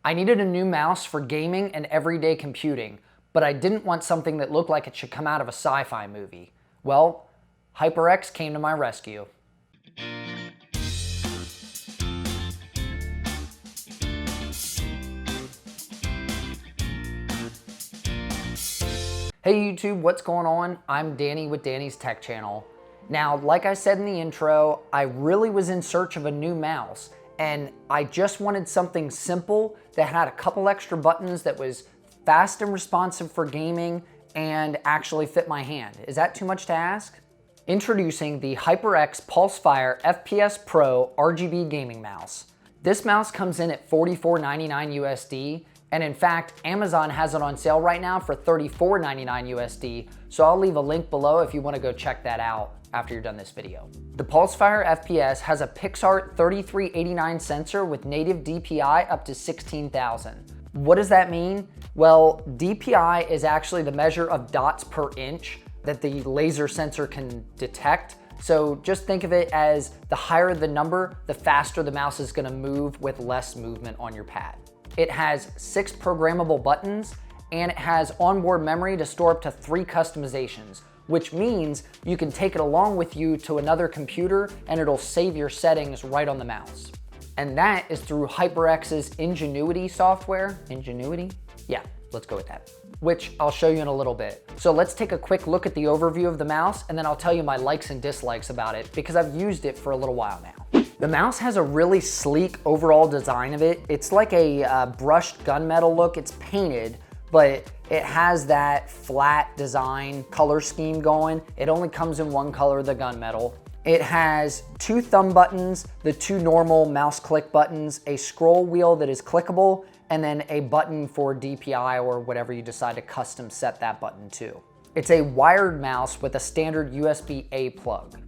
I needed a new mouse for gaming and everyday computing, but I didn't want something that looked like it should come out of a sci-fi movie. Well, HyperX came to my rescue. Hey YouTube, what's going on? I'm Danny with Danny's Tech Channel. Now, like I said in the intro, I really was in search of a new mouse, and I just wanted something simple that had a couple extra buttons that was fast and responsive for gaming and actually fit my hand. Is that too much to ask? Introducing the HyperX Pulsefire FPS Pro RGB gaming mouse. This mouse comes in at $44.99 USD, and in fact, Amazon has it on sale right now for $34.99 USD, so I'll leave a link below if you want to go check that out after you're done this video. The Pulsefire FPS has a PixArt 3389 sensor with native DPI up to 16,000. What does that mean? Well, DPI is actually the measure of dots per inch that the laser sensor can detect. So just think of it as the higher the number, the faster the mouse is gonna move with less movement on your pad. It has 6 programmable buttons, and it has onboard memory to store up to 3 customizations, which means you can take it along with you to another computer and it'll save your settings right on the mouse. And that is through HyperX's NGenuity Software. NGenuity? Yeah, let's go with that, which I'll show you in a little bit. So let's take a quick look at the overview of the mouse, and then I'll tell you my likes and dislikes about it because I've used it for a little while now. The mouse has a really sleek overall design of it. It's like a brushed gunmetal look. It's painted, but it has that flat design color scheme going. It only comes in one color, the gunmetal. It has 2 thumb buttons, the 2 normal mouse click buttons, a scroll wheel that is clickable, and then a button for DPI or whatever you decide to custom set that button to. It's a wired mouse with a standard USB-A plug.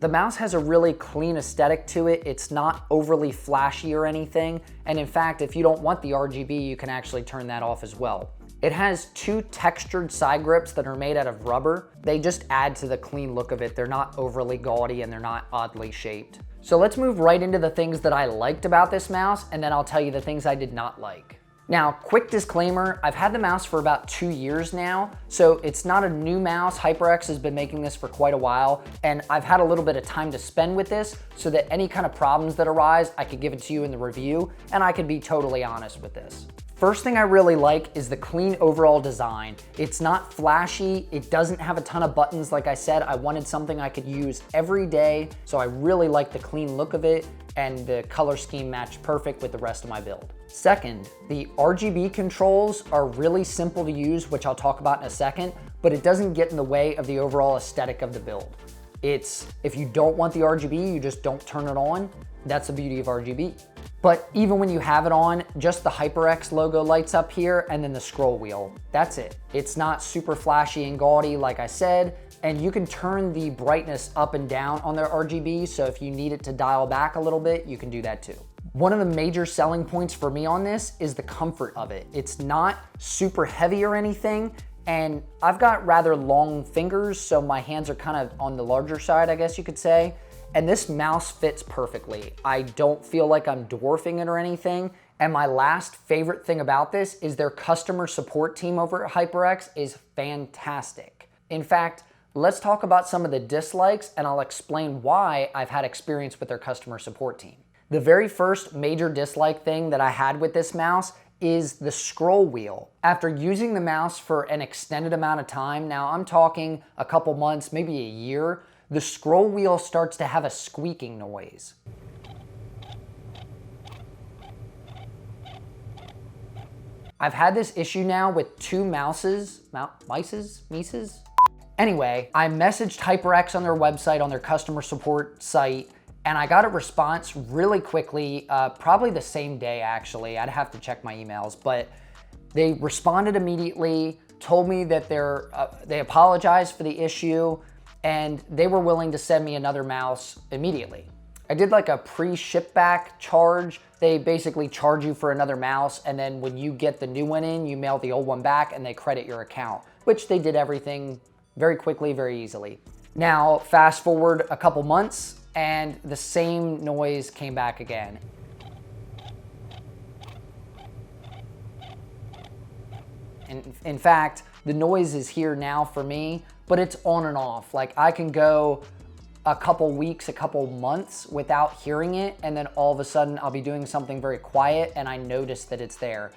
The mouse has a really clean aesthetic to it. It's not overly flashy or anything. And in fact, if you don't want the RGB, you can actually turn that off as well. It has 2 textured side grips that are made out of rubber. They just add to the clean look of it. They're not overly gaudy and they're not oddly shaped. So let's move right into the things that I liked about this mouse, and then I'll tell you the things I did not like. Now, quick disclaimer, I've had the mouse for about 2 years now, so it's not a new mouse. HyperX has been making this for quite a while, and I've had a little bit of time to spend with this so that any kind of problems that arise, I could give it to you in the review, and I could be totally honest with this. First thing I really like is the clean overall design. It's not flashy, it doesn't have a ton of buttons. Like I said, I wanted something I could use every day, so I really like the clean look of it, and the color scheme matched perfect with the rest of my build. Second, the RGB controls are really simple to use, which I'll talk about in a second, but it doesn't get in the way of the overall aesthetic of the build. If you don't want the RGB, you just don't turn it on. That's the beauty of RGB. But even when you have it on, just the HyperX logo lights up here and then the scroll wheel. That's it. It's not super flashy and gaudy, like I said, and you can turn the brightness up and down on their RGB, so if you need it to dial back a little bit, you can do that too. One of the major selling points for me on this is the comfort of it. It's not super heavy or anything, and I've got rather long fingers, so my hands are kind of on the larger side, I guess you could say. And this mouse fits perfectly. I don't feel like I'm dwarfing it or anything. And my last favorite thing about this is their customer support team over at HyperX is fantastic. In fact, let's talk about some of the dislikes and I'll explain why I've had experience with their customer support team. The very first major dislike thing that I had with this mouse is the scroll wheel. After using the mouse for an extended amount of time, now I'm talking a couple months, maybe a year, the scroll wheel starts to have a squeaking noise. I've had this issue now with 2 mices? Anyway, I messaged HyperX on their website, on their customer support site, and I got a response really quickly, probably the same day actually. I'd have to check my emails, but they responded immediately, told me that they apologized for the issue, and they were willing to send me another mouse immediately. I did like a pre-ship back charge. They basically charge you for another mouse, and then when you get the new one in, you mail the old one back and they credit your account, which they did everything very quickly, very easily. Now, fast forward a couple months and the same noise came back again. In fact, the noise is here now for me, but it's on and off. Like I can go a couple weeks, a couple months without hearing it, and then all of a sudden I'll be doing something very quiet and I notice that it's there.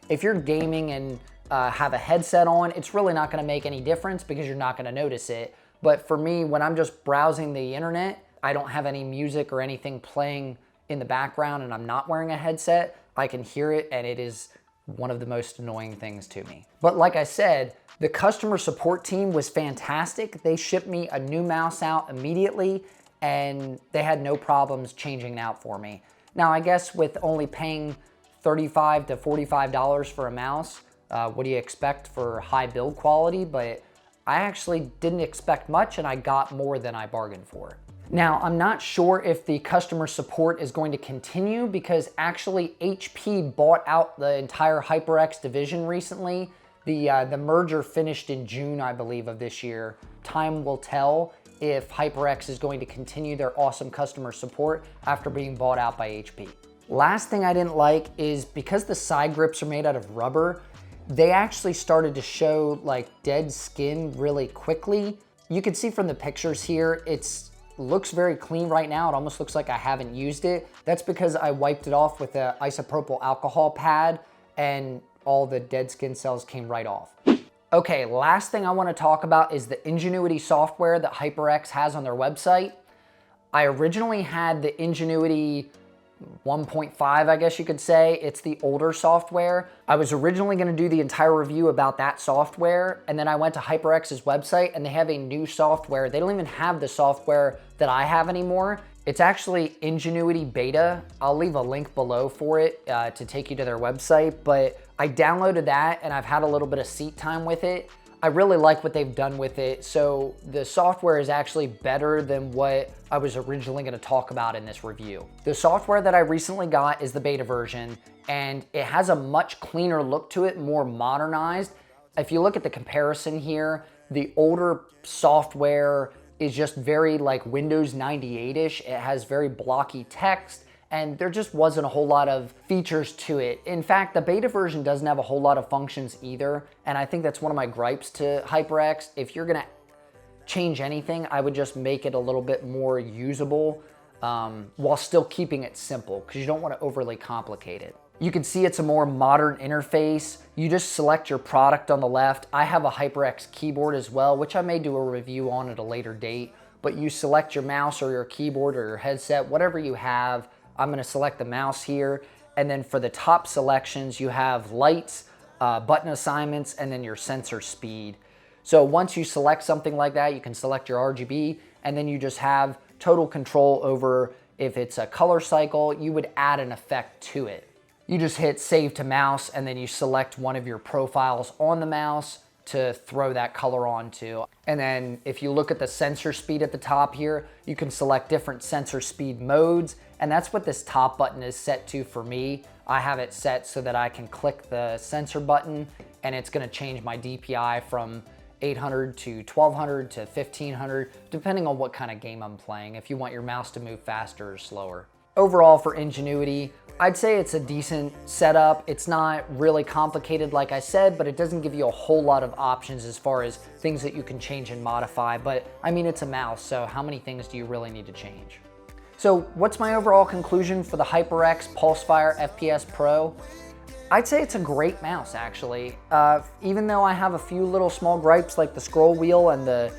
If you're gaming and have a headset on, it's really not gonna make any difference because you're not gonna notice it. But for me, when I'm just browsing the internet, I don't have any music or anything playing in the background and I'm not wearing a headset, I can hear it and it is one of the most annoying things to me. But like I said, the customer support team was fantastic. They shipped me a new mouse out immediately and they had no problems changing it out for me. Now, I guess with only paying $35 to $45 for a mouse, what do you expect for high build quality? But I actually didn't expect much and I got more than I bargained for. Now, I'm not sure if the customer support is going to continue because actually HP bought out the entire HyperX division recently. The merger finished in June, I believe, of this year. Time will tell if HyperX is going to continue their awesome customer support after being bought out by HP. Last thing I didn't like is because the side grips are made out of rubber, they actually started to show like dead skin really quickly. You can see from the pictures here, looks very clean right now. It almost looks like I haven't used it. That's because I wiped it off with an isopropyl alcohol pad and all the dead skin cells came right off. Okay, last thing I want to talk about is the NGenuity software that HyperX has on their website. I originally had the NGenuity 1.5, I guess you could say. It's the older software. I was originally going to do the entire review about that software, and then I went to HyperX's website and they have a new software. They don't even have the software that I have anymore. It's actually NGenuity Beta. I'll leave a link below for it to take you to their website, but I downloaded that and I've had a little bit of seat time with it. I really like what they've done with it. So the software is actually better than what I was originally going to talk about in this review. The software that I recently got is the beta version, and it has a much cleaner look to it, more modernized. If you look at the comparison here, the older software is just very like Windows 98-ish. It has very blocky text, and there just wasn't a whole lot of features to it. In fact, the beta version doesn't have a whole lot of functions either, and I think that's one of my gripes to HyperX. If you're gonna change anything, I would just make it a little bit more usable while still keeping it simple, because you don't want to overly complicate it. You can see it's a more modern interface. You just select your product on the left. I have a HyperX keyboard as well, which I may do a review on at a later date, but you select your mouse or your keyboard or your headset, whatever you have. I'm gonna select the mouse here, and then for the top selections, you have lights, button assignments, and then your sensor speed. So once you select something like that, you can select your RGB, and then you just have total control over if it's a color cycle, you would add an effect to it. You just hit save to mouse, and then you select one of your profiles on the mouse to throw that color onto. And then if you look at the sensor speed at the top here, you can select different sensor speed modes, and that's what this top button is set to for me. I have it set so that I can click the sensor button and it's gonna change my DPI from 800 to 1200 to 1500, depending on what kind of game I'm playing, if you want your mouse to move faster or slower. Overall for NGenuity, I'd say it's a decent setup. It's not really complicated like I said, but it doesn't give you a whole lot of options as far as things that you can change and modify. But I mean, it's a mouse, so how many things do you really need to change? So what's my overall conclusion for the HyperX Pulsefire FPS Pro? I'd say it's a great mouse, actually. Even though I have a few little small gripes like the scroll wheel and the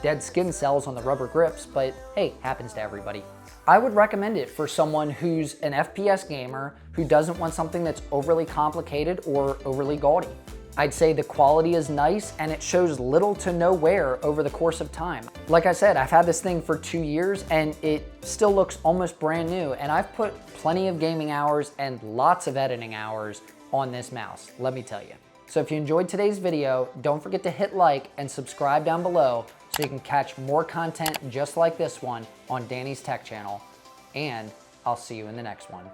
dead skin cells on the rubber grips, but hey, happens to everybody. I would recommend it for someone who's an FPS gamer who doesn't want something that's overly complicated or overly gaudy. I'd say the quality is nice and it shows little to no wear over the course of time. Like I said, I've had this thing for 2 years and it still looks almost brand new, and I've put plenty of gaming hours and lots of editing hours on this mouse, let me tell you. So if you enjoyed today's video, don't forget to hit like and subscribe down below so you can catch more content just like this one on Danny's Tech Channel, and I'll see you in the next one.